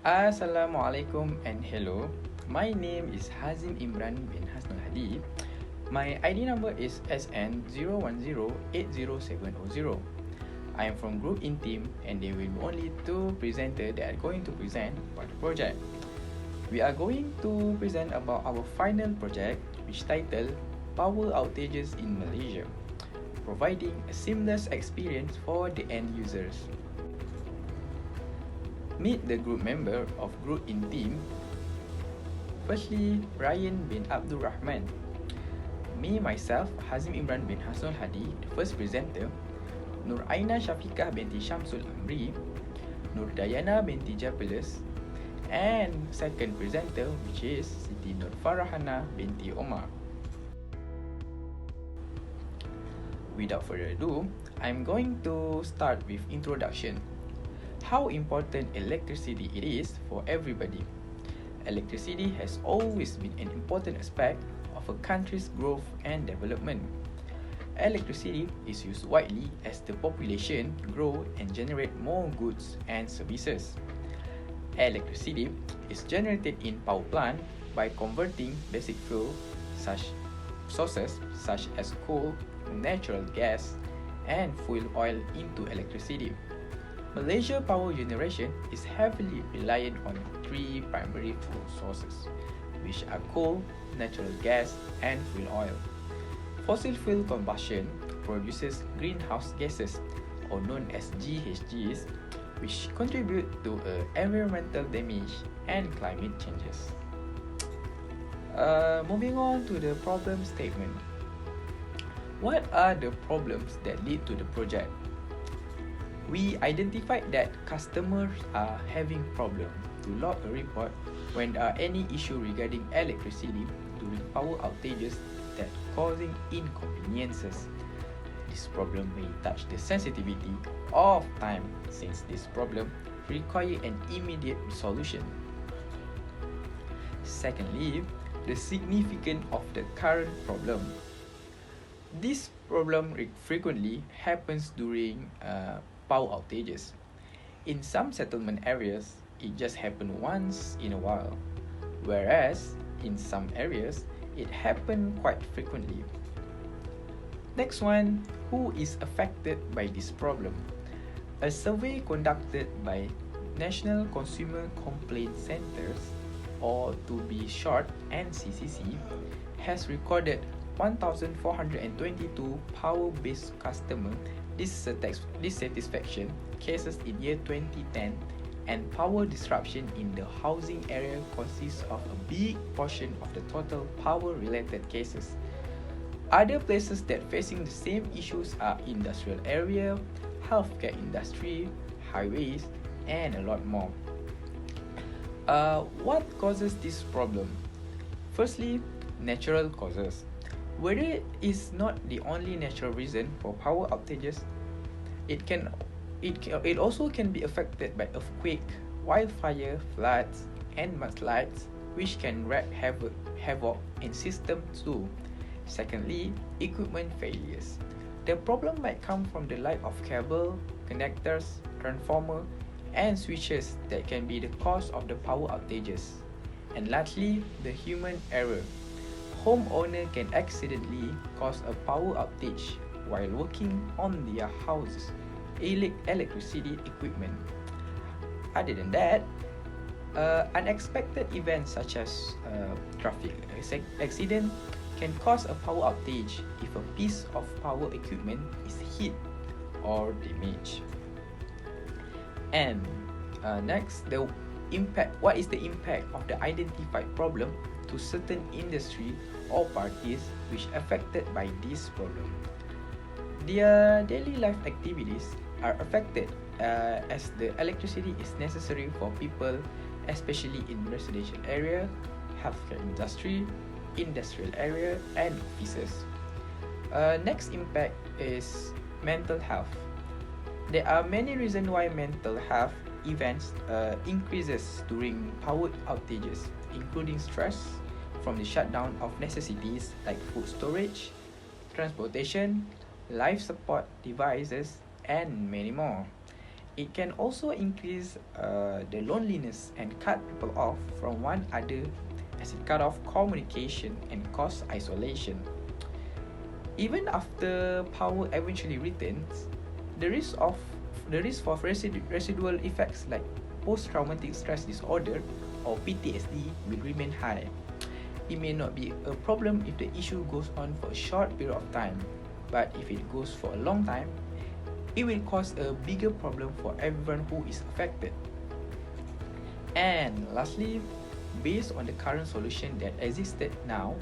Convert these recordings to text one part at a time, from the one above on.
Assalamualaikum and hello. My name is Hazim Imran bin Hasnul Hadi. My ID number is SN0108070. I am from Group InTeam and there will be only two presenters that are going to present about the project. We are going to present about our final project which titled Power Outages in Malaysia, providing a seamless experience for the end users. Meet the group member of Group InTeam. Firstly, Rayyan bin Abdul Rahman. Me, myself, Hazim Imran bin Hasnul Hadi, the first presenter. Nuraina Syafiqah binti Syamsul Amri. Dayana binti Japelus. And second presenter, which is Siti Nurfarahana binti Omar. Without further ado, I'm going to start with introduction. How important electricity it is for everybody. Electricity has always been an important aspect of a country's growth and development. Electricity is used widely as the population grow and generate more goods and services. Electricity is generated in power plant by converting basic fuel sources such as coal, natural gas, and fuel oil into electricity. Malaysia power generation is heavily reliant on three primary fuel sources, which are coal, natural gas, and fuel oil. Fossil fuel combustion produces greenhouse gases, or known as GHGs, which contribute to environmental damage and climate changes. Moving on to the problem statement. What are the problems that lead to the project? We identified that customers are having problem to log a report when there are any issue regarding electricity during power outages that causing inconveniences. This problem may touch the sensitivity of time since this problem require an immediate solution. Secondly, the significance of the current problem. This problem frequently happens during power outages. In some settlement areas, it just happens once in a while, whereas in some areas, it happens quite frequently. Next one, who is affected by this problem? A survey conducted by National Consumer Complaint Centers, or to be short NCCC, has recorded 1,422 power-based customer dissatisfaction cases in year 2010, and power disruption in the housing area consists of a big portion of the total power-related cases. Other places that facing the same issues are industrial area, healthcare industry, highways, and a lot more. What causes this problem? Firstly, natural causes. Weather is not the only natural reason for power outages. It also can be affected by earthquake, wildfire, floods, and mudslides, which can wreak havoc in systems too. Secondly, equipment failures. The problem might come from the lack of cable, connectors, transformer, and switches that can be the cause of the power outages. And lastly, the human error. Homeowner can accidentally cause a power outage while working on their house's electricity equipment. Other than that, unexpected events such as traffic accident can cause a power outage if a piece of power equipment is hit or damaged. And next, the impact. What is the impact of the identified problem to certain industry or parties which affected by this problem? Their daily life activities are affected as the electricity is necessary for people, especially in residential area, healthcare industry, industrial area, and offices. Next impact is mental health. There are many reasons why mental health events increases during power outages, including stress from the shutdown of necessities like food storage, transportation, life support devices, and many more. It can also increase the loneliness and cut people off from one another, as it cut off communication and cause isolation. Even after power eventually returns, the risk of residual effects like post-traumatic stress disorder or PTSD will remain high. It may not be a problem if the issue goes on for a short period of time, but if it goes for a long time, it will cause a bigger problem for everyone who is affected. And lastly, based on the current solution that existed now,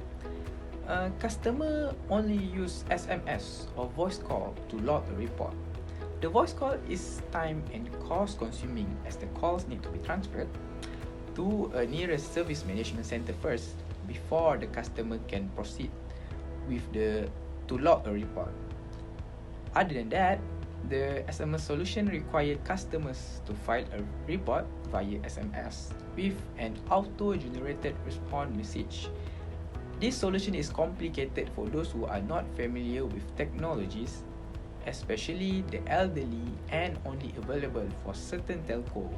customer only use SMS or voice call to log a report. The voice call is time and cost consuming, as the calls need to be transferred to a nearest service management center first before the customer can proceed with to log a report. Other than that, the SMS solution required customers to file a report via SMS with an auto-generated response message. This solution is complicated for those who are not familiar with technologies, especially the elderly, and only available for certain telco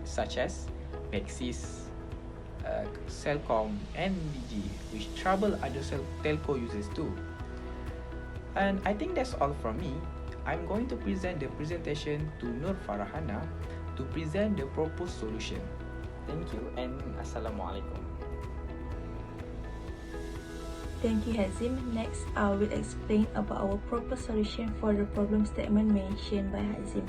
such as Maxis, Celcom, and Digi, which trouble other telco users too. And I think that's all from me. I'm going to present the presentation to Nurfarahana to present the proposed solution. Thank you and Assalamualaikum. Thank you, Hazim. Next, I will explain about our proposed solution for the problem statement mentioned by Hazim.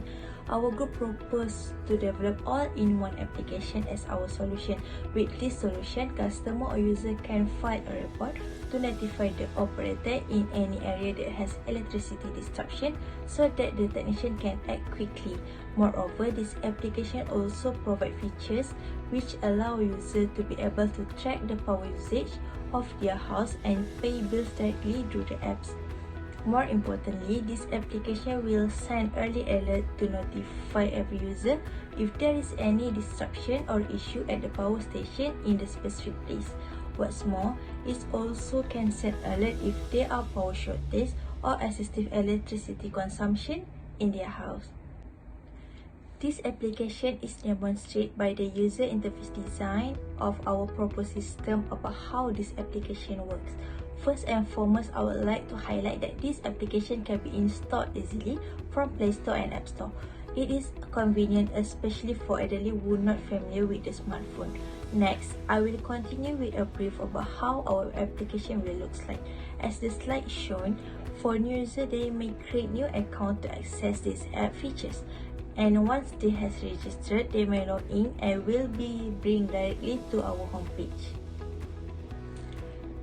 Our group proposed to develop all-in-one application as our solution. With this solution, customer or user can file a report to notify the operator in any area that has electricity disruption so that the technician can act quickly. Moreover, this application also provides features which allow user to be able to track the power usage of their house and pay bills directly through the apps. More importantly, this application will send early alert to notify every user if there is any disruption or issue at the power station in the specific place. What's more, it also can send alert if there are power shortage or excessive electricity consumption in their house. This application is demonstrated by the user interface design of our proposed system about how this application works. First and foremost, I would like to highlight that this application can be installed easily from Play Store and App Store. It is convenient, especially for elderly who are not familiar with the smartphone. Next, I will continue with a brief about how our application will look like. As the slide shown, for new users, they may create new account to access these app features. And once they has registered, they may log in and will be bring directly to our homepage.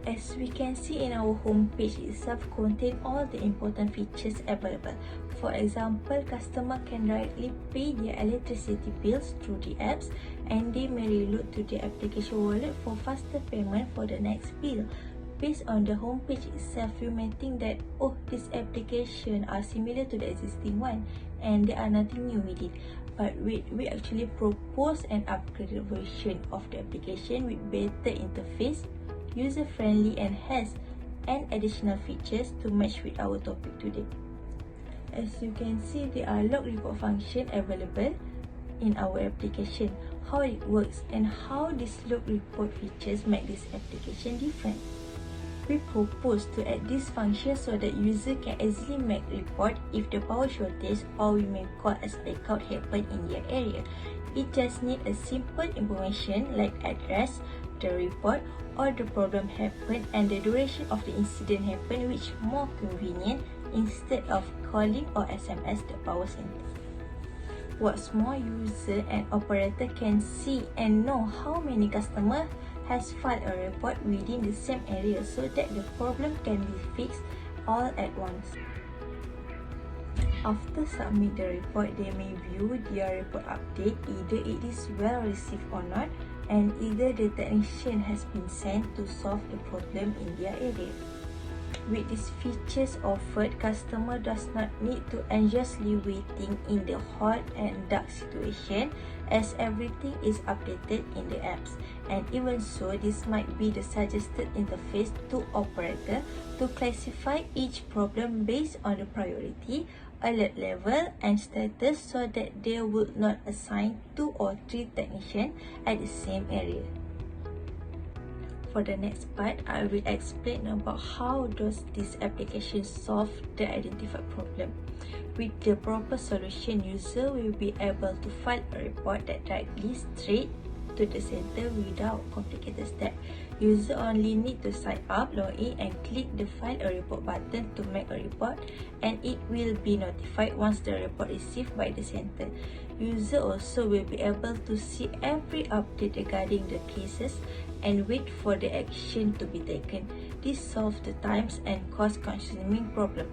As we can see in our homepage itself contain all the important features available. For example, customer can directly pay their electricity bills through the apps, and they may reload to the application wallet for faster payment for the next bill. Based on the homepage itself, you may think that this application are similar to the existing one and there are nothing new with it. But we actually propose an upgraded version of the application with better interface, user-friendly, and has an additional features to match with our topic today. As you can see, there are log report function available in our application. How it works and how these log report features make this application different. We propose to add this function so that user can easily make report if the power shortage or we may call as blackout happen in their area. It just need a simple information like address, the report or the problem happen, and the duration of the incident happen, which more convenient instead of calling or SMS the power center. What's more, user and operator can see and know how many customers has filed a report within the same area so that the problem can be fixed all at once. After submit the report, they may view their report update, either it is well received or not, and either the technician has been sent to solve the problem in their area. With these features offered, customer does not need to anxiously waiting in the hot and dark situation, as everything is updated in the apps. And even so, this might be the suggested interface to operator to classify each problem based on the priority, alert level and status so that they would not assign 2 or 3 technicians at the same area. For the next part, I will explain about how does this application solve the identified problem. With the proper solution, user will be able to file a report that directly straight to the center without complicated steps. User only need to sign up, log in and click the file a report button to make a report, and it will be notified once the report is received by the center. User also will be able to see every update regarding the cases and wait for the action to be taken. This solves the times and cost consuming problem.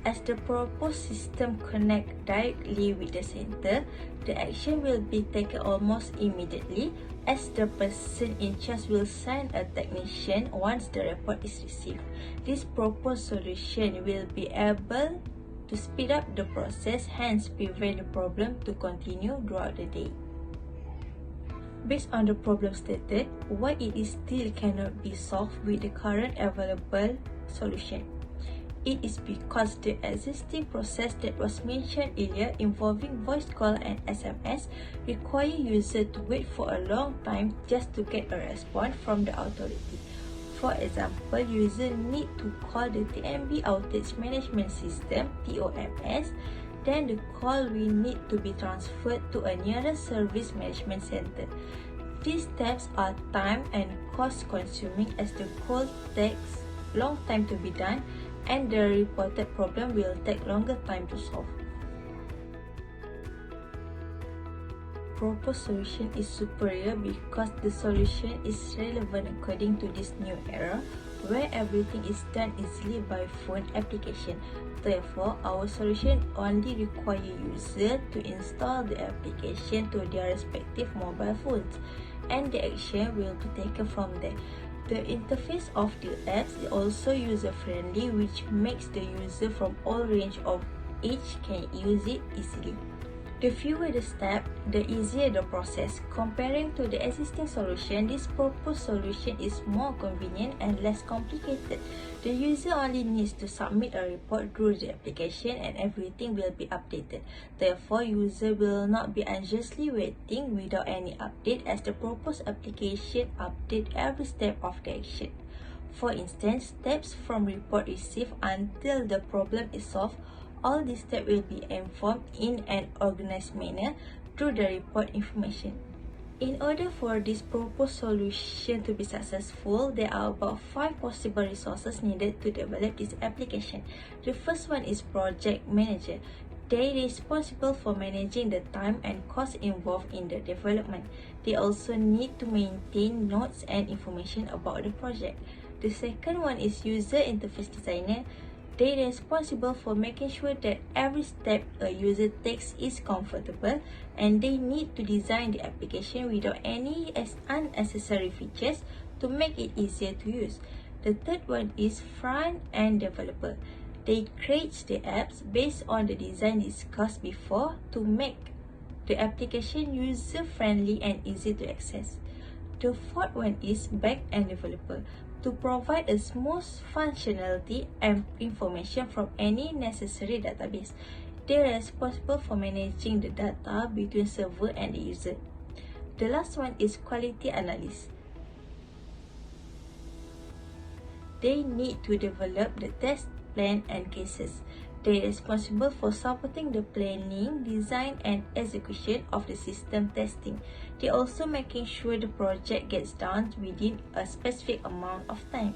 As the proposed system connect directly with the center, the action will be taken almost immediately, as the person in charge will send a technician once the report is received. This proposed solution will be able to speed up the process, hence prevent the problem to continue throughout the day. Based on the problem stated, why it is still cannot be solved with the current available solution? It is because the existing process that was mentioned earlier involving voice call and SMS require user to wait for a long time just to get a response from the authority. For example, user need to call the TMB Outage Management System (TOMS), then the call will need to be transferred to a nearest service management center. These steps are time and cost consuming as the call takes long time to be done and the reported problem will take longer time to solve. Proposed solution is superior because the solution is relevant according to this new era where everything is done easily by phone application. Therefore, our solution only require user to install the application to their respective mobile phones and the action will be taken from there. The interface of the apps is also user-friendly, which makes the user from all range of age can use it easily. The fewer the steps, the easier the process. Comparing to the existing solution, this proposed solution is more convenient and less complicated. The user only needs to submit a report through the application and everything will be updated. Therefore, user will not be anxiously waiting without any update as the proposed application updates every step of the action. For instance, steps from report received until the problem is solved. All these steps will be informed in an organized manner through the report information. In order for this proposed solution to be successful, there are about 5 possible resources needed to develop this application. The first one is project manager. They are responsible for managing the time and cost involved in the development. They also need to maintain notes and information about the project. The second one is user interface designer. They are responsible for making sure that every step a user takes is comfortable and they need to design the application without any unnecessary features to make it easier to use. The third one is front-end developer. They create the apps based on the design discussed before to make the application user-friendly and easy to access. The fourth one is back-end developer. To provide a smooth functionality and information from any necessary database. They are responsible for managing the data between server and the user. The last one is quality analyst. They need to develop the test plan and cases. They are responsible for supporting the planning, design and execution of the system testing. They are also making sure the project gets done within a specific amount of time.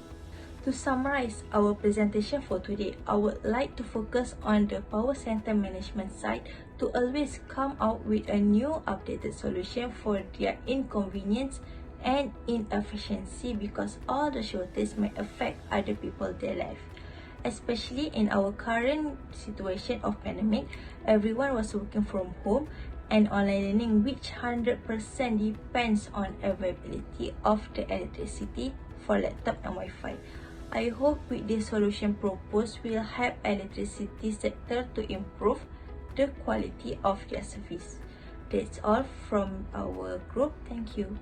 To summarize our presentation for today, I would like to focus on the power center management side to always come out with a new updated solution for their inconvenience and inefficiency because all the shortages may affect other people's their life. Especially in our current situation of pandemic, everyone was working from home and online learning which 100% depends on availability of the electricity for laptop and Wi-Fi. I hope with this solution proposed will help electricity sector to improve the quality of their service. That's all from our group. Thank you.